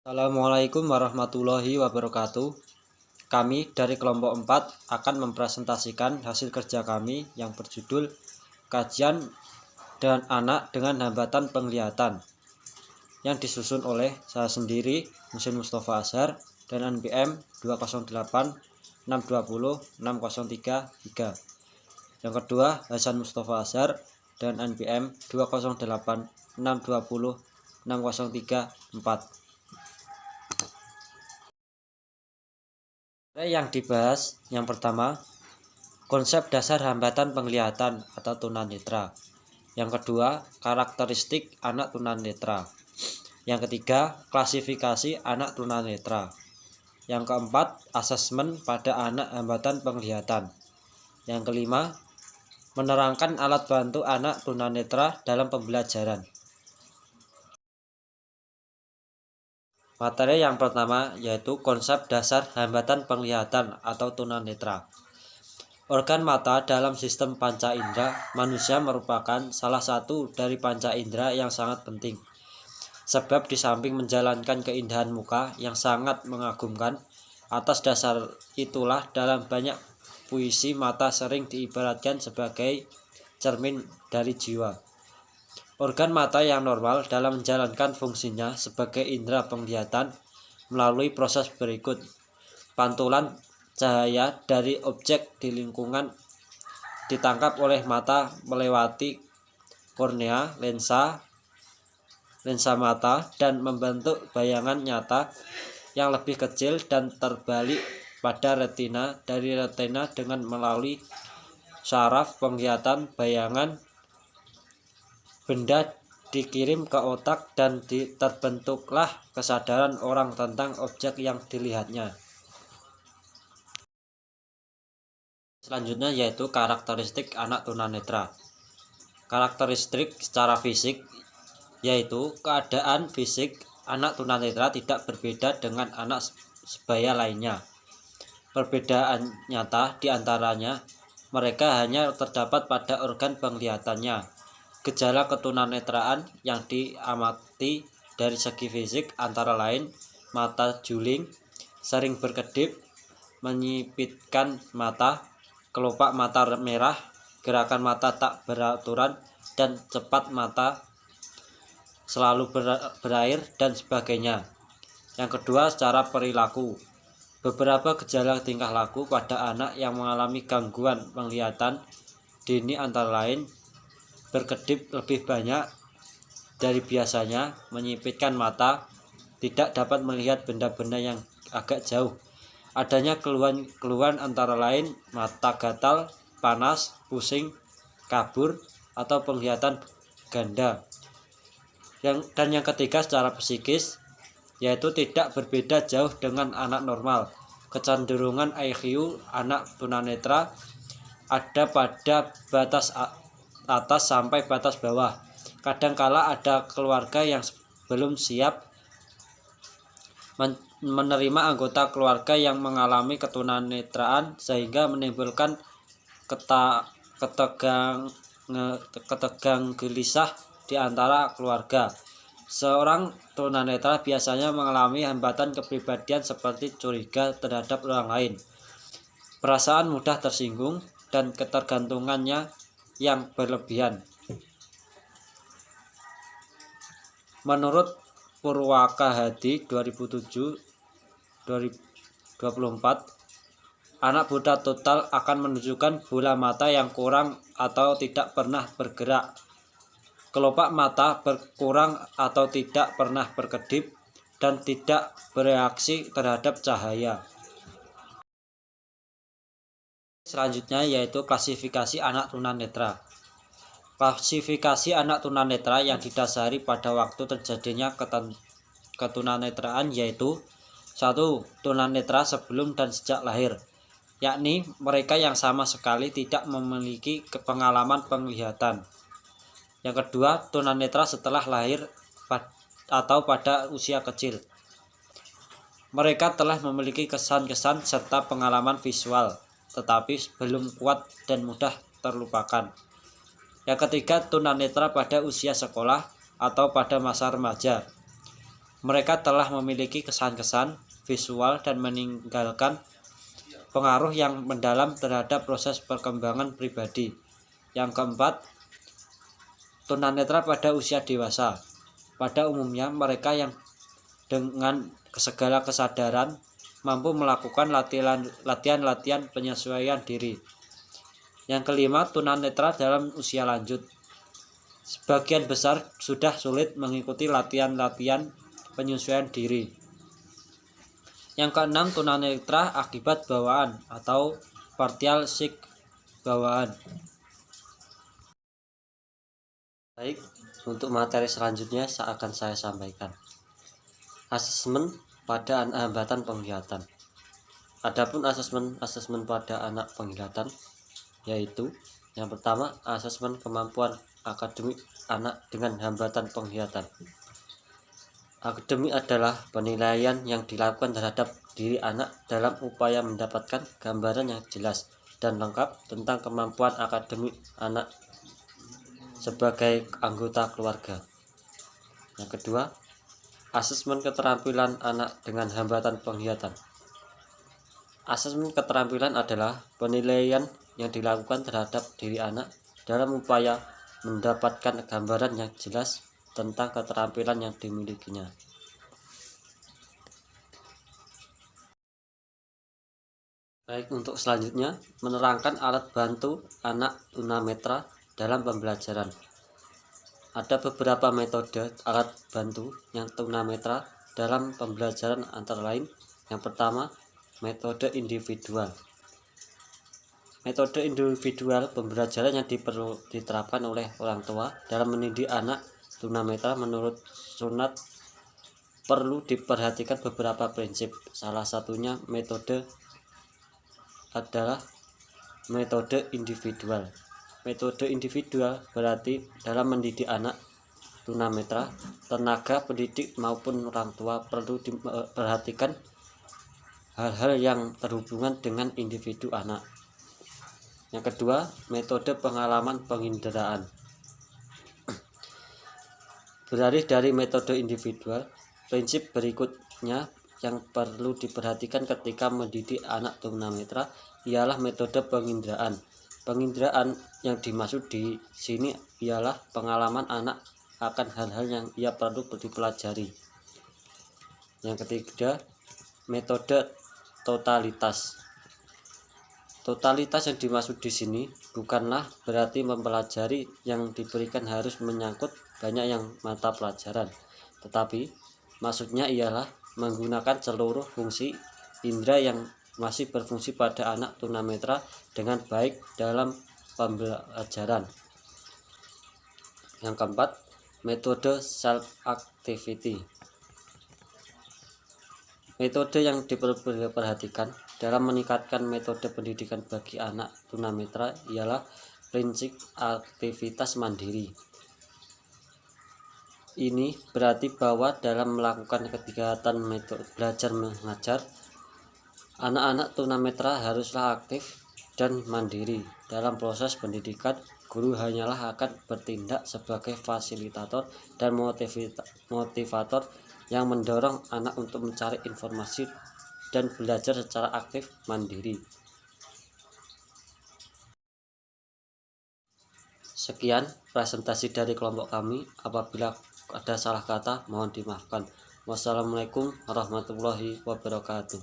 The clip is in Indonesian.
Assalamualaikum warahmatullahi wabarakatuh. Kami dari kelompok 4 akan mempresentasikan hasil kerja kami yang berjudul Kajian dan Anak dengan Hambatan Penglihatan, yang disusun oleh saya sendiri, Musin Mustafa Azhar, dan NPM 208620603. Yang kedua, Hasan Mustafa Azhar dan NPM 208620603. Yang dibahas yang pertama, konsep dasar hambatan penglihatan atau tunanetra. Yang kedua, karakteristik anak tunanetra. Yang ketiga, klasifikasi anak tunanetra. Yang keempat, asesmen pada anak hambatan penglihatan. Yang kelima, menerangkan alat bantu anak tunanetra dalam pembelajaran. Materi yang pertama yaitu konsep dasar hambatan penglihatan atau tunanetra. Organ mata dalam sistem panca indera manusia merupakan salah satu dari panca indera yang sangat penting. Sebab di samping menjalankan keindahan muka yang sangat mengagumkan, atas dasar itulah dalam banyak puisi mata sering diibaratkan sebagai cermin dari jiwa. Organ mata yang normal dalam menjalankan fungsinya sebagai indera penglihatan melalui proses berikut. Pantulan cahaya dari objek di lingkungan ditangkap oleh mata melewati kornea, lensa mata, dan membentuk bayangan nyata yang lebih kecil dan terbalik pada retina. Dari retina dengan melalui saraf penglihatan bayangan benda dikirim ke otak dan terbentuklah kesadaran orang tentang objek yang dilihatnya. Selanjutnya yaitu karakteristik anak tunanetra. Karakteristik secara fisik yaitu keadaan fisik anak tunanetra tidak berbeda dengan anak sebaya lainnya. Perbedaan nyata diantaranya mereka hanya terdapat pada organ penglihatannya. Gejala ketunanetraan yang diamati dari segi fisik antara lain mata juling, sering berkedip, menyipitkan mata, kelopak mata merah, gerakan mata tak beraturan, dan cepat mata selalu berair, dan sebagainya. Yang kedua, secara perilaku. Beberapa gejala tingkah laku pada anak yang mengalami gangguan penglihatan dini antara lain berkedip lebih banyak dari biasanya, menyipitkan mata, tidak dapat melihat benda-benda yang agak jauh. Adanya keluhan antara lain mata gatal, panas, pusing, kabur, atau penglihatan ganda. Dan yang ketiga secara psikis, yaitu tidak berbeda jauh dengan anak normal. Kecenderungan IQ anak tunanetra ada pada batas atas sampai batas bawah. Kadangkala ada keluarga yang belum siap menerima anggota keluarga yang mengalami ketunanetraan sehingga menimbulkan ketegang gelisah di antara keluarga. Seorang tunanetra biasanya mengalami hambatan kepribadian seperti curiga terhadap orang lain, perasaan mudah tersinggung, dan ketergantungannya yang berlebihan. Menurut Purwaka Hadi 2007-2024, anak buta total akan menunjukkan bola mata yang kurang atau tidak pernah bergerak, kelopak mata berkurang atau tidak pernah berkedip, dan tidak bereaksi terhadap cahaya. Selanjutnya yaitu klasifikasi anak tunanetra. Klasifikasi anak tunanetra yang didasari pada waktu terjadinya ketunanetraan yaitu 1. Tunanetra sebelum dan sejak lahir, yakni mereka yang sama sekali tidak memiliki pengalaman penglihatan. Yang kedua, tunanetra setelah lahir atau pada usia kecil. Mereka telah memiliki kesan-kesan serta pengalaman visual, tetapi belum kuat dan mudah terlupakan. Yang ketiga, tunanetra pada usia sekolah atau pada masa remaja. Mereka telah memiliki kesan-kesan visual dan meninggalkan pengaruh yang mendalam terhadap proses perkembangan pribadi. Yang keempat, tunanetra pada usia dewasa. Pada umumnya, mereka yang dengan segala kesadaran mampu melakukan latihan penyesuaian diri. Yang kelima, tunanetra dalam usia lanjut. Sebagian besar sudah sulit mengikuti latihan penyesuaian diri. Yang keenam, tunanetra akibat bawaan atau partial sick bawaan. Baik, untuk materi selanjutnya akan saya sampaikan. Asesmen pada hambatan penglihatan. Adapun asesmen pada anak penglihatan yaitu yang pertama, asesmen kemampuan akademik anak dengan hambatan penglihatan. Akademik adalah penilaian yang dilakukan terhadap diri anak dalam upaya mendapatkan gambaran yang jelas dan lengkap tentang kemampuan akademik anak sebagai anggota keluarga. Yang kedua, asesmen keterampilan anak dengan hambatan penglihatan. Asesmen keterampilan adalah penilaian yang dilakukan terhadap diri anak dalam upaya mendapatkan gambaran yang jelas tentang keterampilan yang dimilikinya. Baik, untuk selanjutnya, menerangkan alat bantu anak tunanetra dalam pembelajaran. Ada beberapa metode alat bantu yang tunanetra dalam pembelajaran antara lain. Yang pertama, metode individual. Metode individual pembelajaran yang diterapkan oleh orang tua dalam mendidik anak tunanetra menurut Sunat perlu diperhatikan beberapa prinsip. Salah satunya adalah metode individual. Metode individual berarti dalam mendidik anak tunanetra, tenaga pendidik maupun orang tua perlu diperhatikan hal-hal yang terhubungan dengan individu anak. Yang kedua, metode pengalaman penginderaan. Beralih dari metode individual, prinsip berikutnya yang perlu diperhatikan ketika mendidik anak tunanetra ialah metode penginderaan. Penginderaan yang dimaksud di sini ialah pengalaman anak akan hal-hal yang ia perlu dipelajari. Yang ketiga, metode totalitas. Totalitas yang dimaksud di sini bukanlah berarti mempelajari yang diberikan harus menyangkut banyak yang mata pelajaran, tetapi maksudnya ialah menggunakan seluruh fungsi indera yang masih berfungsi pada anak tunanetra dengan baik dalam pembelajaran. Yang keempat, metode self activity. Metode yang diperhatikan dalam meningkatkan metode pendidikan bagi anak tunanetra ialah prinsip aktivitas mandiri. Ini berarti bahwa dalam melakukan kegiatan metode belajar mengajar, anak-anak tunanetra haruslah aktif dan mandiri. Dalam proses pendidikan, guru hanyalah akan bertindak sebagai fasilitator dan motivator yang mendorong anak untuk mencari informasi dan belajar secara aktif mandiri. Sekian presentasi dari kelompok kami. Apabila ada salah kata, mohon dimaafkan. Wassalamualaikum warahmatullahi wabarakatuh.